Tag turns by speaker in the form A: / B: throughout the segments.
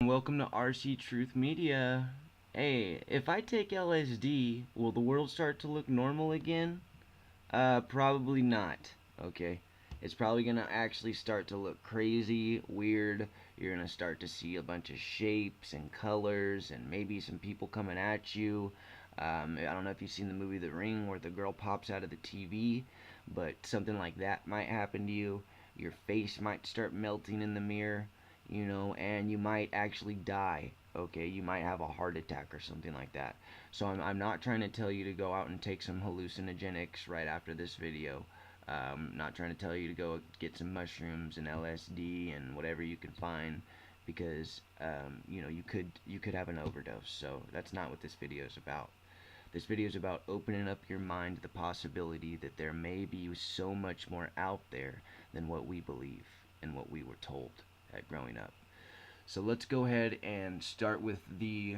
A: Welcome to RC Truth Media. Hey, if I take LSD, will the world start to look normal again? Probably not. Okay. It's probably gonna actually start to look crazy, weird. You're gonna start to see a bunch of shapes and colors, and maybe some people coming at you. I don't know if you've seen the movie The Ring where the girl pops out of the TV, but something like that might happen to you. Your face might start melting in the mirror, and you might actually die. Okay, you might have a heart attack or something like that. So I'm not trying to tell you to go out and take some hallucinogenics right after this video. Not trying to tell you to go get some mushrooms and LSD and whatever you can find, because you could have an overdose. So that's not what this video is about. This video is about opening up your mind to the possibility that there may be so much more out there than what we believe and what we were told growing up. So let's go ahead and start with the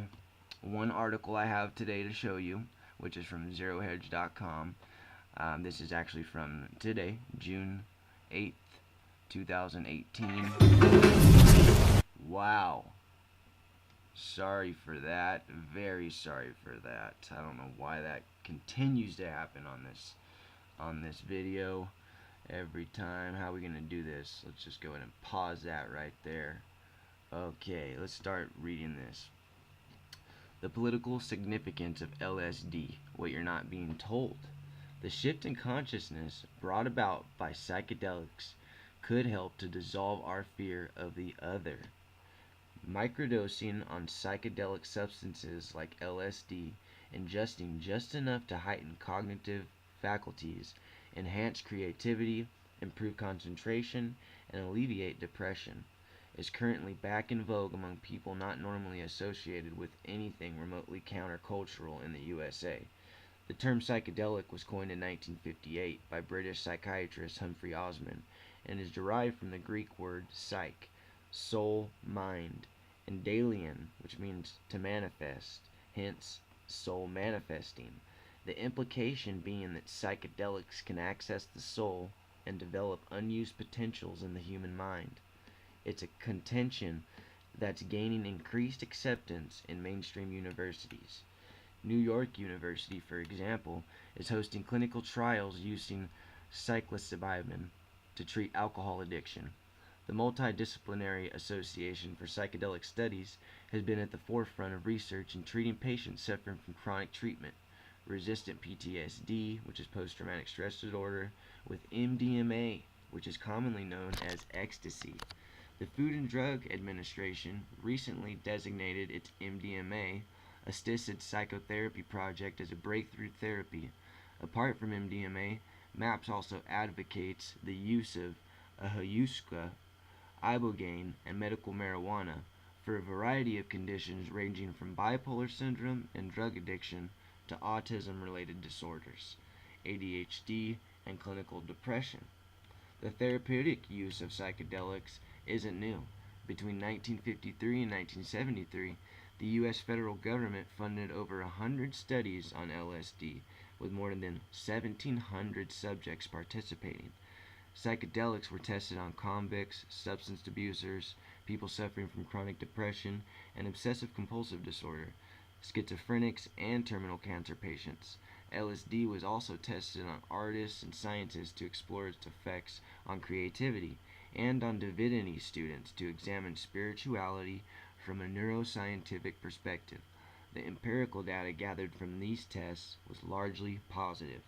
A: one article I have today to show you, which is from zerohedge.com. This is actually from today, June 8th, 2018. Wow. Sorry for that. Very sorry for that. I don't know why that continues to happen on this video every time. How are we gonna do this? Let's just go ahead and pause that right there. Okay, let's start reading this. The political significance of LSD, what you're not being told. The shift in consciousness brought about by psychedelics could help to dissolve our fear of the other. Microdosing on psychedelic substances like LSD, ingesting just enough to heighten cognitive faculties, enhance creativity, improve concentration, and alleviate depression, is currently back in vogue among people not normally associated with anything remotely countercultural in the USA. The term psychedelic was coined in 1958 by British psychiatrist Humphrey Osmond and is derived from the Greek word psyche, soul, mind, and dalian, which means to manifest, hence soul manifesting. The implication being that psychedelics can access the soul and develop unused potentials in the human mind. It's a contention that's gaining increased acceptance in mainstream universities. New York University, for example, is hosting clinical trials using psilocybin to treat alcohol addiction. The Multidisciplinary Association for Psychedelic Studies has been at the forefront of research in treating patients suffering from chronic treatment resistant PTSD, which is post traumatic stress disorder, with MDMA, which is commonly known as ecstasy. The Food and Drug Administration recently designated its MDMA assisted psychotherapy project as a breakthrough therapy. Apart from MDMA, MAPS also advocates the use of ayahuasca, ibogaine, and medical marijuana for a variety of conditions ranging from bipolar syndrome and drug addiction to autism-related disorders, ADHD, and clinical depression. The therapeutic use of psychedelics isn't new. Between 1953 and 1973, the U.S. federal government funded over 100 studies on LSD, with more than 1,700 subjects participating. Psychedelics were tested on convicts, substance abusers, people suffering from chronic depression and obsessive compulsive disorder, schizophrenics, and terminal cancer patients. LSD was also tested on artists and scientists to explore its effects on creativity, and on divinity students to examine spirituality from a neuroscientific perspective. The empirical data gathered from these tests was largely positive.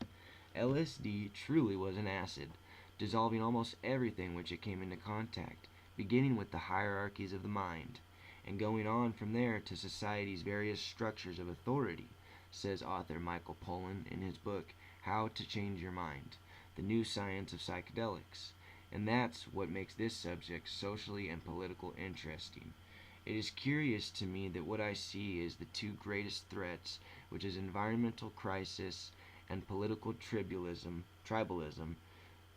A: LSD truly was an acid, dissolving almost everything which it came into contact, beginning with the hierarchies of the mind, and going on from there to society's various structures of authority, says author Michael Pollan in his book How to Change Your Mind, The New Science of Psychedelics. And that's what makes this subject socially and politically interesting. It is curious to me that what I see is the two greatest threats, which is environmental crisis and political tribalism.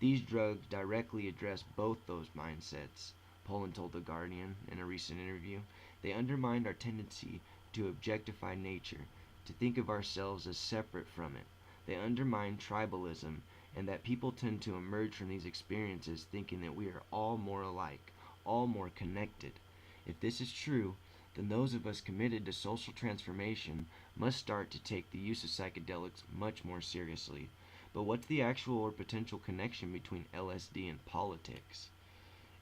A: These drugs directly address both those mindsets, Poland told The Guardian in a recent interview. They undermine our tendency to objectify nature, to think of ourselves as separate from it. They undermine tribalism, and that people tend to emerge from these experiences thinking that we are all more alike, all more connected. If this is true, then those of us committed to social transformation must start to take the use of psychedelics much more seriously. But what's the actual or potential connection between LSD and politics?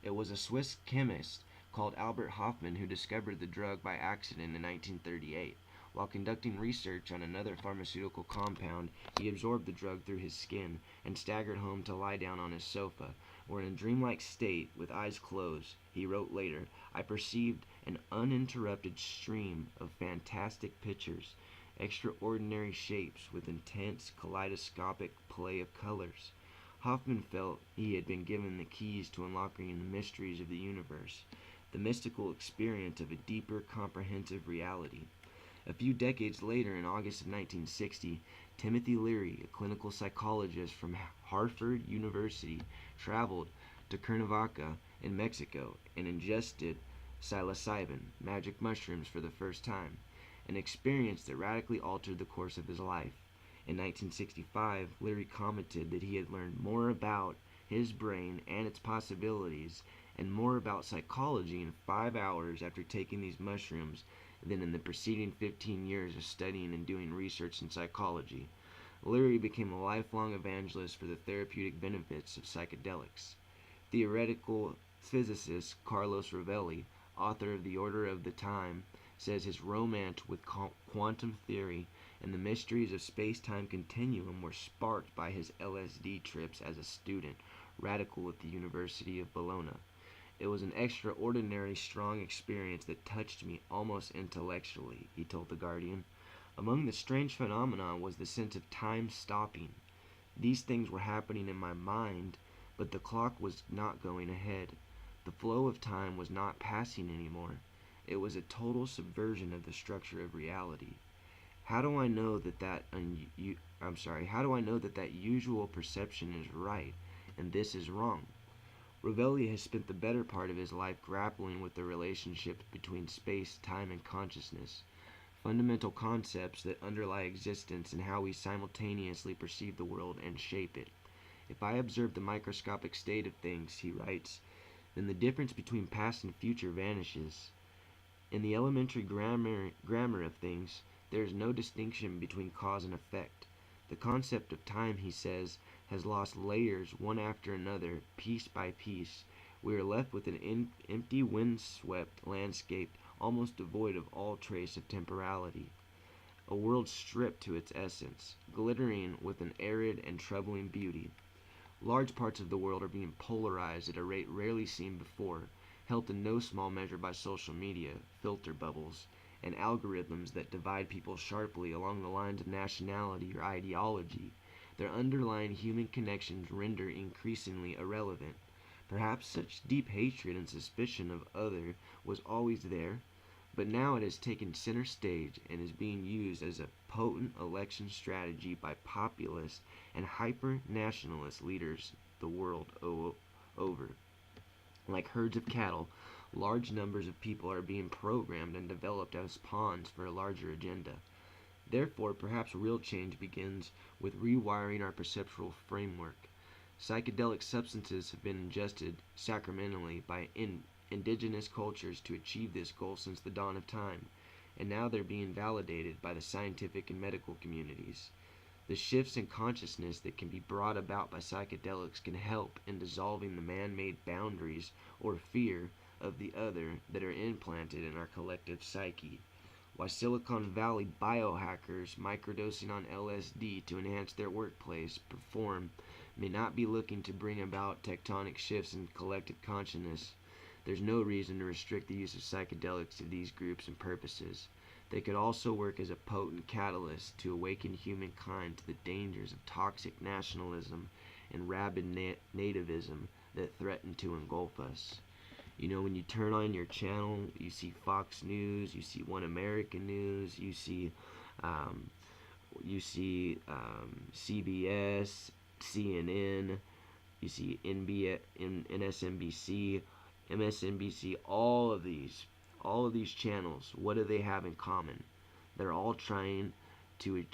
A: It was a Swiss chemist called Albert Hofmann who discovered the drug by accident in 1938. While conducting research on another pharmaceutical compound, he absorbed the drug through his skin and staggered home to lie down on his sofa, where in a dreamlike state, with eyes closed, he wrote later, I perceived an uninterrupted stream of fantastic pictures, extraordinary shapes with intense kaleidoscopic play of colors. Hoffman felt he had been given the keys to unlocking the mysteries of the universe, the mystical experience of a deeper, comprehensive reality. A few decades later, in August of 1960, Timothy Leary, a clinical psychologist from Harvard University, traveled to Cuernavaca in Mexico and ingested psilocybin, magic mushrooms, for the first time, an experience that radically altered the course of his life. In 1965, Leary commented that he had learned more about his brain and its possibilities and more about psychology in 5 hours after taking these mushrooms than in the preceding 15 years of studying and doing research in psychology. Leary became a lifelong evangelist for the therapeutic benefits of psychedelics. Theoretical physicist Carlos Rovelli, author of The Order of the Time, says his romance with quantum theory and the mysteries of space-time continuum were sparked by his LSD trips as a student radical at the University of Bologna. It was an extraordinary strong experience that touched me almost intellectually, he told The Guardian. Among the strange phenomena was the sense of time stopping. These things were happening in my mind, but the clock was not going ahead. The flow of time was not passing anymore. It was a total subversion of the structure of reality. How do I know that how do I know that that usual perception is right and this is wrong? Rovelli has spent the better part of his life grappling with the relationship between space, time, and consciousness, fundamental concepts that underlie existence and how we simultaneously perceive the world and shape it. If I observe the microscopic state of things, he writes, then the difference between past and future vanishes. In the elementary grammar of things, there is no distinction between cause and effect. The concept of time, he says, has lost layers one after another, piece by piece. We are left with an empty, windswept landscape almost devoid of all trace of temporality. A world stripped to its essence, glittering with an arid and troubling beauty. Large parts of the world are being polarized at a rate rarely seen before, helped in no small measure by social media, filter bubbles, and algorithms that divide people sharply along the lines of nationality or ideology. Their underlying human connections render increasingly irrelevant. Perhaps such deep hatred and suspicion of other was always there, but now it has taken center stage and is being used as a potent election strategy by populist and hyper-nationalist leaders the world over. Like herds of cattle, large numbers of people are being programmed and developed as pawns for a larger agenda. Therefore, perhaps real change begins with rewiring our perceptual framework. Psychedelic substances have been ingested sacramentally by indigenous cultures to achieve this goal since the dawn of time, and now they're being validated by the scientific and medical communities. The shifts in consciousness that can be brought about by psychedelics can help in dissolving the man-made boundaries or fear of the other that are implanted in our collective psyche. Why Silicon Valley biohackers microdosing on LSD to enhance their workplace perform may not be looking to bring about tectonic shifts in collective consciousness. There's no reason to restrict the use of psychedelics to these groups and purposes. They could also work as a potent catalyst to awaken humankind to the dangers of toxic nationalism and rabid nativism that threaten to engulf us. You know, when you turn on your channel, you see Fox News, you see One American News, um, CBS, CNN, you see NSNBC, MSNBC, all of these channels. What do they have in common? They're all trying to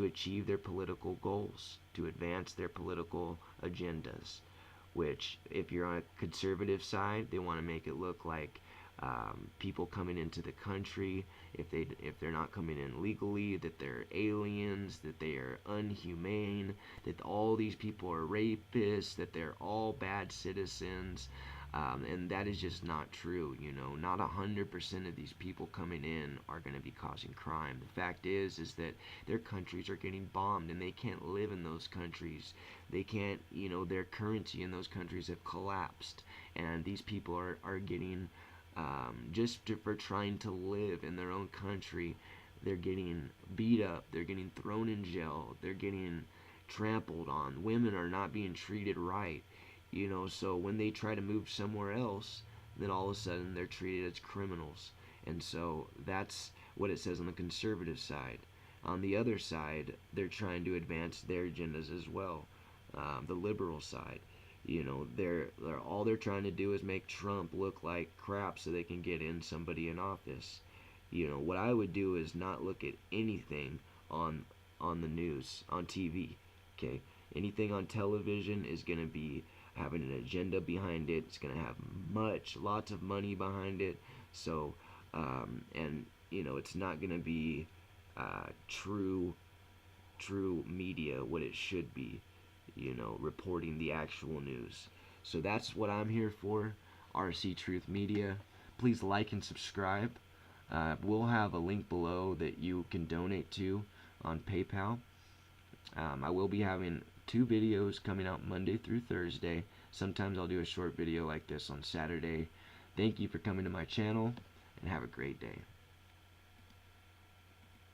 A: achieve their political goals, to advance their political agendas. Which, if you're on a conservative side, they want to make it look like people coming into the country, if they're not coming in legally, that they're aliens, that they are unhumane, that all these people are rapists, that they're all bad citizens. And that is just not true. Not 100% of these people coming in are going to be causing crime. The fact is that their countries are getting bombed, and they can't live in those countries. They can't, their currency in those countries have collapsed, and these people are getting, for trying to live in their own country, they're getting beat up, they're getting thrown in jail, they're getting trampled on. Women are not being treated right. So when they try to move somewhere else, then all of a sudden they're treated as criminals. And so that's what it says on the conservative side. On the other side, they're trying to advance their agendas as well. The liberal side, they're all they're trying to do is make Trump look like crap so they can get in somebody in office. What I would do is not look at anything on the news, on TV. Okay, anything on television is going to be having an agenda behind it. It's going to have lots of money behind it. So, and it's not going to be true media, what it should be. Reporting the actual news. So that's what I'm here for. RC Truth Media. Please like and subscribe. We'll have a link below that you can donate to on PayPal. I will be having 2 videos coming out Monday through Thursday. Sometimes I'll do a short video like this on Saturday. Thank you for coming to my channel, and have a great day.